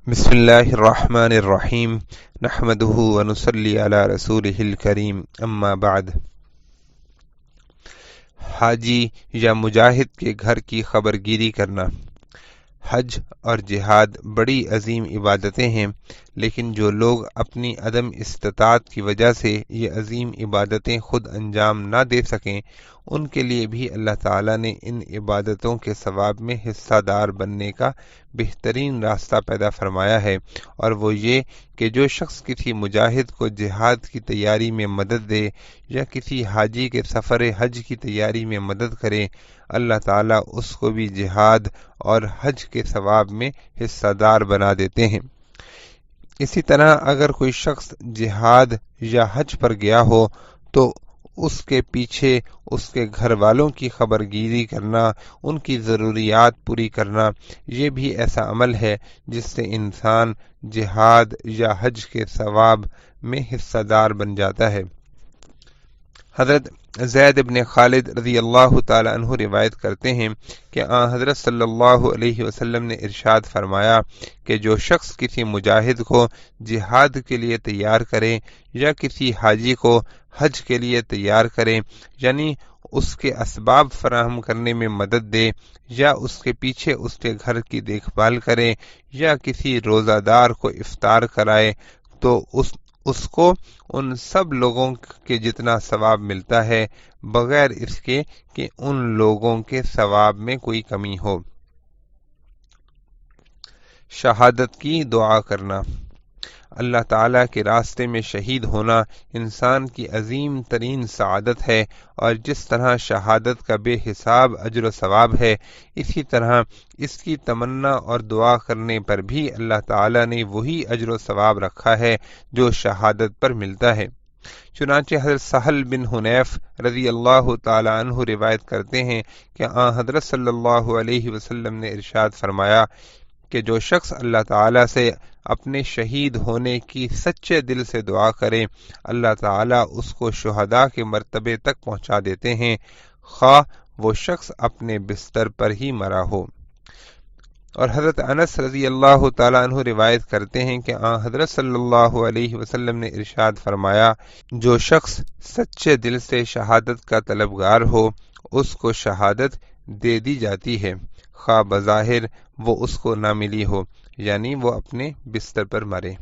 بسم اللہ الرحمن الرحیم نحمده ونصلی علی رسولہ الکریم اما بعد۔ حاجی یا مجاہد کے گھر کی خبرگیری کرنا۔ حج اور جہاد بڑی عظیم عبادتیں ہیں، لیکن جو لوگ اپنی عدم استطاعت کی وجہ سے یہ عظیم عبادتیں خود انجام نہ دے سکیں، ان کے لیے بھی اللہ تعالیٰ نے ان عبادتوں کے ثواب میں حصہ دار بننے کا بہترین راستہ پیدا فرمایا ہے، اور وہ یہ کہ جو شخص کسی مجاہد کو جہاد کی تیاری میں مدد دے یا کسی حاجی کے سفر حج کی تیاری میں مدد کرے، اللہ تعالیٰ اس کو بھی جہاد اور حج کے ثواب میں حصہ دار بنا دیتے ہیں۔ اسی طرح اگر کوئی شخص جہاد یا حج پر گیا ہو تو اس کے پیچھے اس کے گھر والوں کی خبرگیری کرنا، ان کی ضروریات پوری کرنا، یہ بھی ایسا عمل ہے جس سے انسان جہاد یا حج کے ثواب میں حصہ دار بن جاتا ہے۔ حضرت زید بن خالد رضی اللہ تعالی عنہ روایت کرتے ہیں کہ حضرت صلی اللہ علیہ وسلم نے ارشاد فرمایا کہ جو شخص کسی مجاہد کو جہاد کے لیے تیار کرے یا کسی حاجی کو حج کے لیے تیار کرے، یعنی اس کے اسباب فراہم کرنے میں مدد دے یا اس کے پیچھے اس کے گھر کی دیکھ بھال کرے یا کسی روزہ دار کو افطار کرائے، تو اس کو ان سب لوگوں کے جتنا ثواب ملتا ہے، بغیر اس کے کہ ان لوگوں کے ثواب میں کوئی کمی ہو۔ شہادت کی دعا کرنا۔ اللہ تعالیٰ کے راستے میں شہید ہونا انسان کی عظیم ترین سعادت ہے، اور جس طرح شہادت کا بے حساب اجر و ثواب ہے، اسی طرح اس کی تمنا اور دعا کرنے پر بھی اللہ تعالیٰ نے وہی اجر و ثواب رکھا ہے جو شہادت پر ملتا ہے۔ چنانچہ حضرت سہل بن حنیف رضی اللہ تعالی عنہ روایت کرتے ہیں کہ حضرت صلی اللہ علیہ وسلم نے ارشاد فرمایا کہ جو شخص اللہ تعالیٰ سے اپنے شہید ہونے کی سچے دل سے دعا کرے، اللہ تعالیٰ اس کو شہداء کے مرتبے تک پہنچا دیتے ہیں، خواہ وہ شخص اپنے بستر پر ہی مرا ہو۔ اور حضرت انس رضی اللہ تعالیٰ عنہ روایت کرتے ہیں کہ حضرت صلی اللہ علیہ وسلم نے ارشاد فرمایا، جو شخص سچے دل سے شہادت کا طلبگار ہو، اس کو شہادت دے دی جاتی ہے، خواہ بظاہر وہ اس کو نہ ملی ہو، یعنی وہ اپنے بستر پر مرے۔